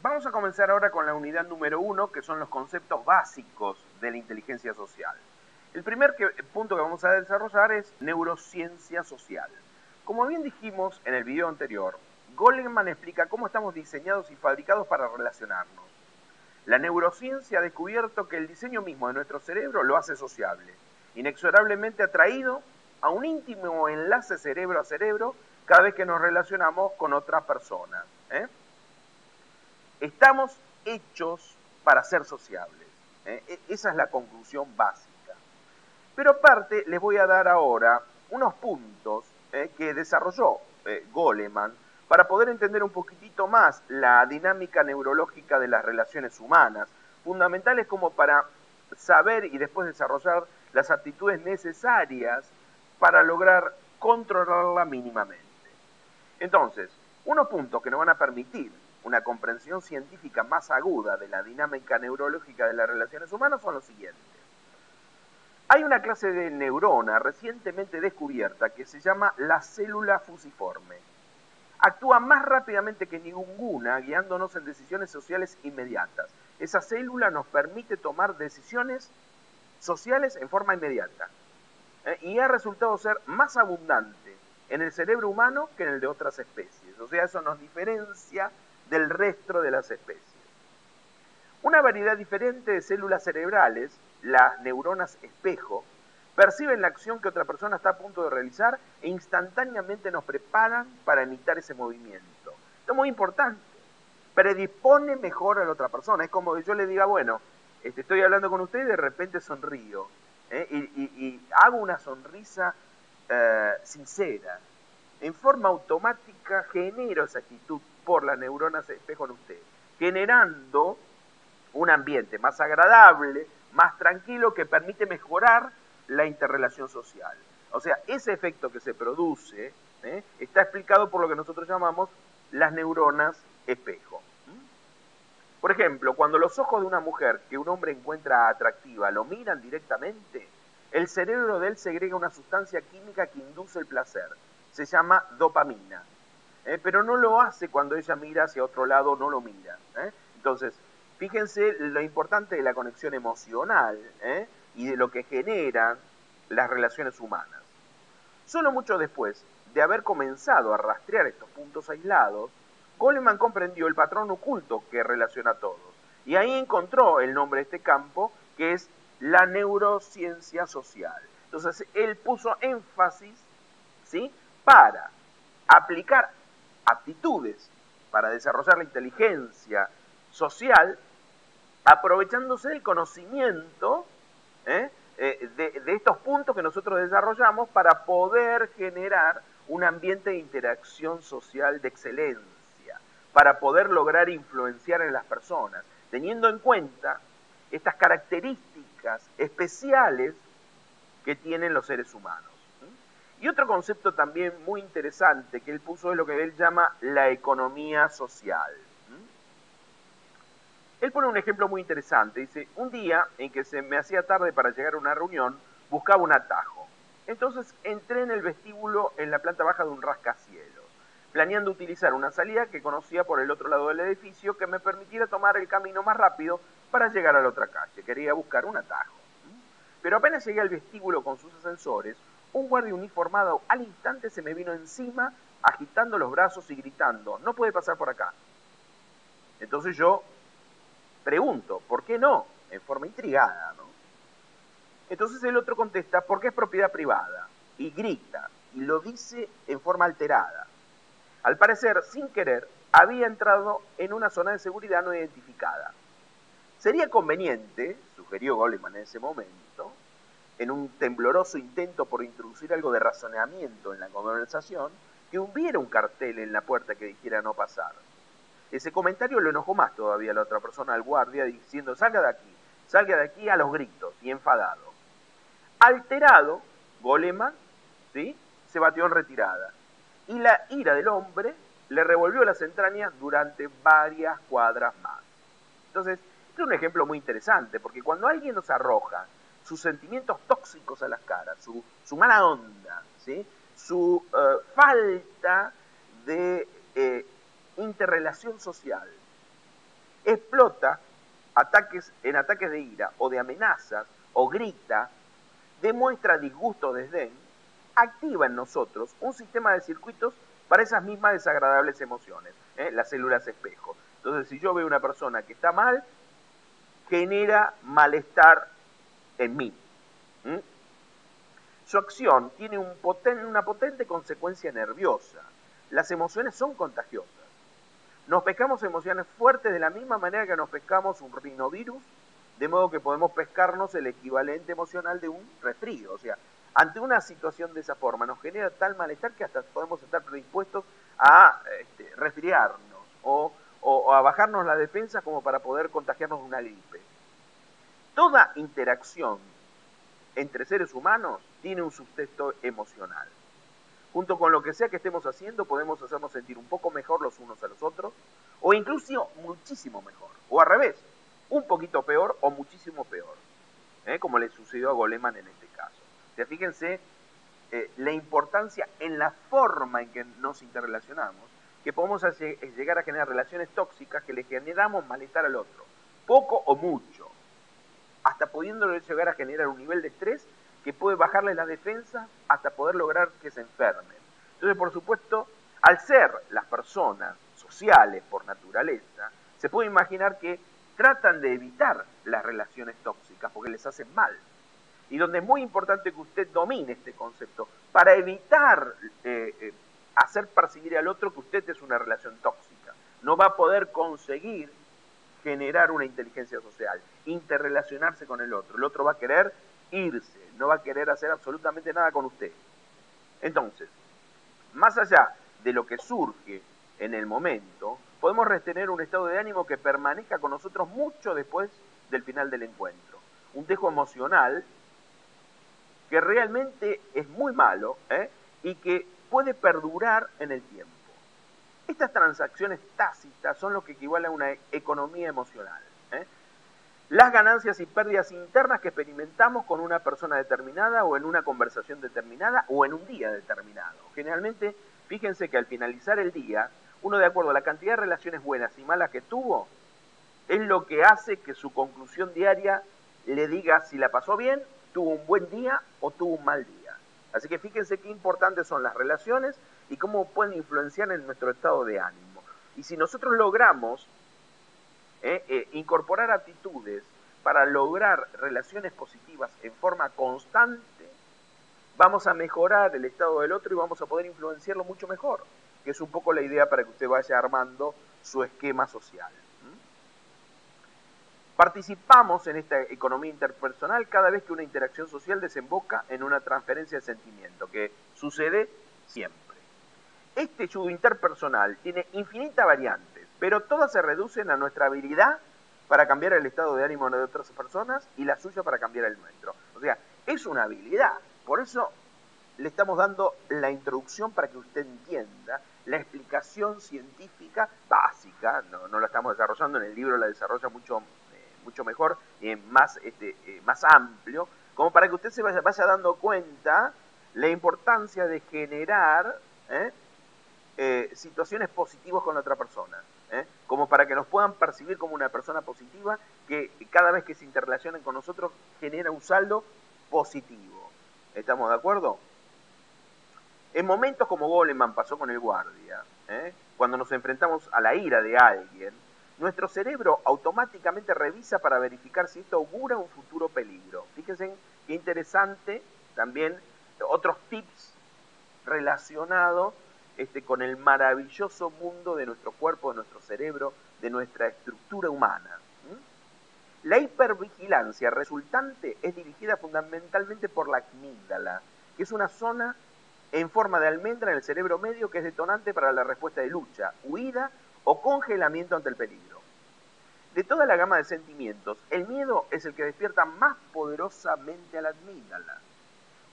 Vamos a comenzar ahora con la unidad número 1, que son los conceptos básicos de la inteligencia social. El primer punto que vamos a desarrollar es neurociencia social. Como bien dijimos en el video anterior, Goleman explica cómo estamos diseñados y fabricados para relacionarnos. La neurociencia ha descubierto que el diseño mismo de nuestro cerebro lo hace sociable, inexorablemente atraído a un íntimo enlace cerebro a cerebro cada vez que nos relacionamos con otras personas. Estamos hechos para ser sociables. Esa es la conclusión básica. Pero aparte les voy a dar ahora unos puntos que desarrolló Goleman para poder entender un poquitito más la dinámica neurológica de las relaciones humanas, fundamentales como para saber y después desarrollar las actitudes necesarias para lograr controlarla mínimamente. Entonces, unos puntos que nos van a permitir una comprensión científica más aguda de la dinámica neurológica de las relaciones humanas son los siguientes. Hay una clase de neurona recientemente descubierta que se llama la célula fusiforme. Actúa más rápidamente que ninguna, guiándonos en decisiones sociales inmediatas. Esa célula nos permite tomar decisiones sociales en forma inmediata. Y ha resultado ser más abundante en el cerebro humano que en el de otras especies. O sea, eso nos diferencia del resto de las especies. Una variedad diferente de células cerebrales, las neuronas espejo, perciben la acción que otra persona está a punto de realizar e instantáneamente nos preparan para imitar ese movimiento. Esto es muy importante. Predispone mejor a la otra persona. Es como que yo le diga, bueno, estoy hablando con usted y de repente sonrío. Y hago una sonrisa sincera. En forma automática genero esa actitud por las neuronas espejo en usted, generando un ambiente más agradable, más tranquilo, que permite mejorar la interrelación social. O sea, ese efecto que se produce está explicado por lo que nosotros llamamos las neuronas espejo. Por ejemplo, cuando los ojos de una mujer que un hombre encuentra atractiva lo miran directamente, el cerebro de él segrega una sustancia química que induce el placer. Se llama dopamina. Pero no lo hace cuando ella mira hacia otro lado, no lo mira. Entonces, fíjense lo importante de la conexión emocional y de lo que generan las relaciones humanas. Solo mucho después de haber comenzado a rastrear estos puntos aislados, Goleman comprendió el patrón oculto que relaciona a todos. Y ahí encontró el nombre de este campo, que es la neurociencia social. Entonces, él puso énfasis, ¿sí?, para aplicar aptitudes para desarrollar la inteligencia social, aprovechándose del conocimiento de estos puntos que nosotros desarrollamos para poder generar un ambiente de interacción social de excelencia, para poder lograr influenciar en las personas, teniendo en cuenta estas características especiales que tienen los seres humanos. Y otro concepto también muy interesante que él puso es lo que él llama la economía social. Él pone un ejemplo muy interesante. Dice, un día en que se me hacía tarde para llegar a una reunión, buscaba un atajo. Entonces entré en el vestíbulo en la planta baja de un rascacielos, planeando utilizar una salida que conocía por el otro lado del edificio que me permitiera tomar el camino más rápido para llegar a la otra calle. Quería buscar un atajo. Pero apenas llegué al vestíbulo con sus ascensores, un guardia uniformado al instante se me vino encima, agitando los brazos y gritando, no puede pasar por acá. Entonces yo pregunto, ¿por qué no? En forma intrigada, ¿no? Entonces el otro contesta, porque es propiedad privada, y grita, y lo dice en forma alterada. Al parecer, sin querer, había entrado en una zona de seguridad no identificada. Sería conveniente, sugirió Goleman en ese momento, en un tembloroso intento por introducir algo de razonamiento en la conversación, que hubiera un cartel en la puerta que dijera no pasar. Ese comentario lo enojó más todavía a la otra persona, al guardia, diciendo salga de aquí a los gritos, y enfadado. Alterado, Goleman, ¿sí?, se batió en retirada, y la ira del hombre le revolvió las entrañas durante varias cuadras más. Entonces, este es un ejemplo muy interesante, porque cuando alguien nos arroja sus sentimientos tóxicos a las caras, su mala onda, ¿sí?, su falta de interrelación social, explota en ataques de ira o de amenazas, o grita, demuestra disgusto o desdén, activa en nosotros un sistema de circuitos para esas mismas desagradables emociones, las células espejo. Entonces, si yo veo una persona que está mal, genera malestar en mí. Su acción tiene una potente consecuencia nerviosa. Las emociones son contagiosas. Nos pescamos emociones fuertes de la misma manera que nos pescamos un rinovirus, de modo que podemos pescarnos el equivalente emocional de un resfrío. O sea, ante una situación de esa forma nos genera tal malestar que hasta podemos estar predispuestos a resfriarnos o a bajarnos la defensa como para poder contagiarnos de una gripe. Toda interacción entre seres humanos tiene un sustento emocional. Junto con lo que sea que estemos haciendo, podemos hacernos sentir un poco mejor los unos a los otros, o incluso muchísimo mejor, o al revés, un poquito peor o muchísimo peor, como le sucedió a Goleman en este caso. O sea, fíjense la importancia en la forma en que nos interrelacionamos, que podemos llegar a generar relaciones tóxicas que le generamos malestar al otro, poco o mucho, hasta pudiéndole llegar a generar un nivel de estrés que puede bajarle la defensa hasta poder lograr que se enfermen. Entonces, por supuesto, al ser las personas sociales por naturaleza, se puede imaginar que tratan de evitar las relaciones tóxicas porque les hacen mal. Y donde es muy importante que usted domine este concepto para evitar hacer percibir al otro que usted es una relación tóxica. No va a poder conseguir generar una inteligencia social, interrelacionarse con el otro va a querer irse, no va a querer hacer absolutamente nada con usted. Entonces, más allá de lo que surge en el momento, podemos retener un estado de ánimo que permanezca con nosotros mucho después del final del encuentro. Un dejo emocional que realmente es muy malo y que puede perdurar en el tiempo. Estas transacciones tácitas son lo que equivale a una economía emocional. Las ganancias y pérdidas internas que experimentamos con una persona determinada o en una conversación determinada o en un día determinado. Generalmente, fíjense que al finalizar el día, uno de acuerdo a la cantidad de relaciones buenas y malas que tuvo, es lo que hace que su conclusión diaria le diga si la pasó bien, tuvo un buen día o tuvo un mal día. Así que fíjense qué importantes son las relaciones y cómo pueden influenciar en nuestro estado de ánimo. Y si nosotros logramos incorporar actitudes para lograr relaciones positivas en forma constante, vamos a mejorar el estado del otro y vamos a poder influenciarlo mucho mejor, que es un poco la idea para que usted vaya armando su esquema social. Participamos en esta economía interpersonal cada vez que una interacción social desemboca en una transferencia de sentimiento, que sucede siempre. Este yugo interpersonal tiene infinitas variantes, pero todas se reducen a nuestra habilidad para cambiar el estado de ánimo de otras personas y la suya para cambiar el nuestro. O sea, es una habilidad. Por eso le estamos dando la introducción para que usted entienda la explicación científica básica. No la estamos desarrollando, en el libro la desarrolla mucho mejor y más amplio, como para que usted se vaya dando cuenta la importancia de generar situaciones positivas con la otra persona, como para que nos puedan percibir como una persona positiva que cada vez que se interrelacionen con nosotros genera un saldo positivo. ¿Estamos de acuerdo? En momentos como Goleman pasó con el guardia, cuando nos enfrentamos a la ira de alguien, nuestro cerebro automáticamente revisa para verificar si esto augura un futuro peligro. Fíjense qué interesante también otros tips relacionados con el maravilloso mundo de nuestro cuerpo, de nuestro cerebro, de nuestra estructura humana. La hipervigilancia resultante es dirigida fundamentalmente por la amígdala, que es una zona en forma de almendra en el cerebro medio que es detonante para la respuesta de lucha, huida o congelamiento ante el peligro. De toda la gama de sentimientos, el miedo es el que despierta más poderosamente a la amígdala.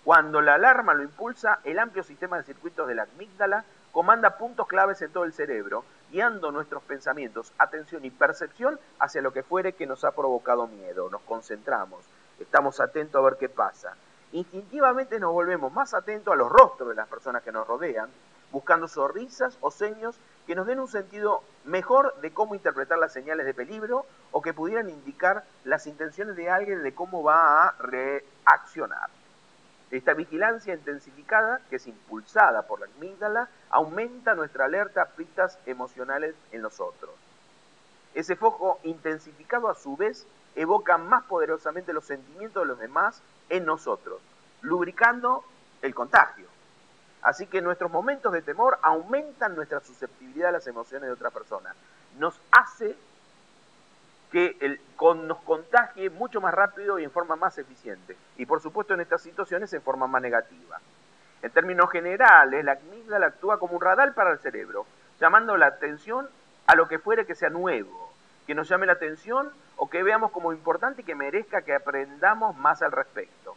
Cuando la alarma lo impulsa, el amplio sistema de circuitos de la amígdala comanda puntos claves en todo el cerebro, guiando nuestros pensamientos, atención y percepción hacia lo que fuere que nos ha provocado miedo. Nos concentramos, estamos atentos a ver qué pasa. Instintivamente nos volvemos más atentos a los rostros de las personas que nos rodean, buscando sonrisas o seños que nos den un sentido mejor de cómo interpretar las señales de peligro o que pudieran indicar las intenciones de alguien de cómo va a reaccionar. Esta vigilancia intensificada, que es impulsada por la amígdala, aumenta nuestra alerta a pistas emocionales en nosotros. Ese foco intensificado, a su vez, evoca más poderosamente los sentimientos de los demás en nosotros, lubricando el contagio. Así que nuestros momentos de temor aumentan nuestra susceptibilidad a las emociones de otra persona. Nos hace que nos contagie mucho más rápido y en forma más eficiente. Y por supuesto en estas situaciones en forma más negativa. En términos generales, la amígdala actúa como un radar para el cerebro, llamando la atención a lo que fuere que sea nuevo, que nos llame la atención o que veamos como importante y que merezca que aprendamos más al respecto.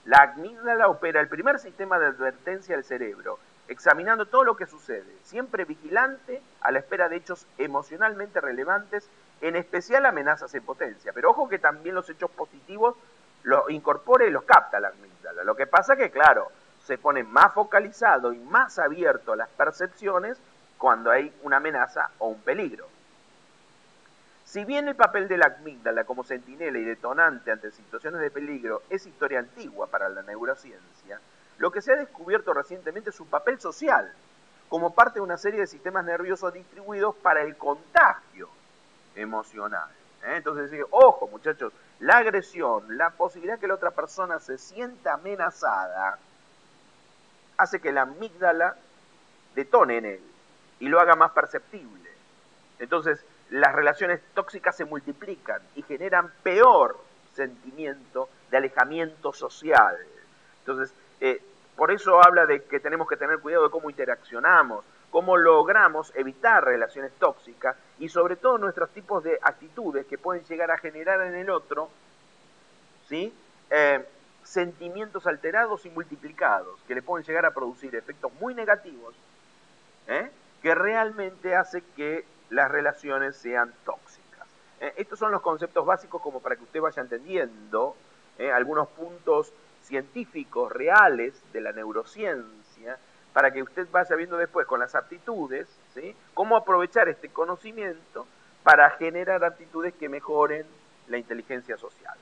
La amígdala opera el primer sistema de advertencia del cerebro, examinando todo lo que sucede, siempre vigilante a la espera de hechos emocionalmente relevantes, en especial amenazas en potencia. Pero ojo que también los hechos positivos los incorpora y los capta la amígdala. Lo que pasa que, claro, se pone más focalizado y más abierto a las percepciones cuando hay una amenaza o un peligro. Si bien el papel de la amígdala como centinela y detonante ante situaciones de peligro es historia antigua para la neurociencia, lo que se ha descubierto recientemente es su papel social, como parte de una serie de sistemas nerviosos distribuidos para el contagio emocional. Entonces, ojo muchachos, la agresión, la posibilidad que la otra persona se sienta amenazada, hace que la amígdala detone en él y lo haga más perceptible. Entonces, las relaciones tóxicas se multiplican y generan peor sentimiento de alejamiento social. Entonces, por eso habla de que tenemos que tener cuidado de cómo interaccionamos, cómo logramos evitar relaciones tóxicas y sobre todo nuestros tipos de actitudes que pueden llegar a generar en el otro, ¿sí? Sentimientos alterados y multiplicados que le pueden llegar a producir efectos muy negativos, que realmente hace que las relaciones sean tóxicas. Estos son los conceptos básicos como para que usted vaya entendiendo algunos puntos científicos reales de la neurociencia, para que usted vaya viendo después con las aptitudes, ¿sí?, cómo aprovechar este conocimiento para generar aptitudes que mejoren la inteligencia social.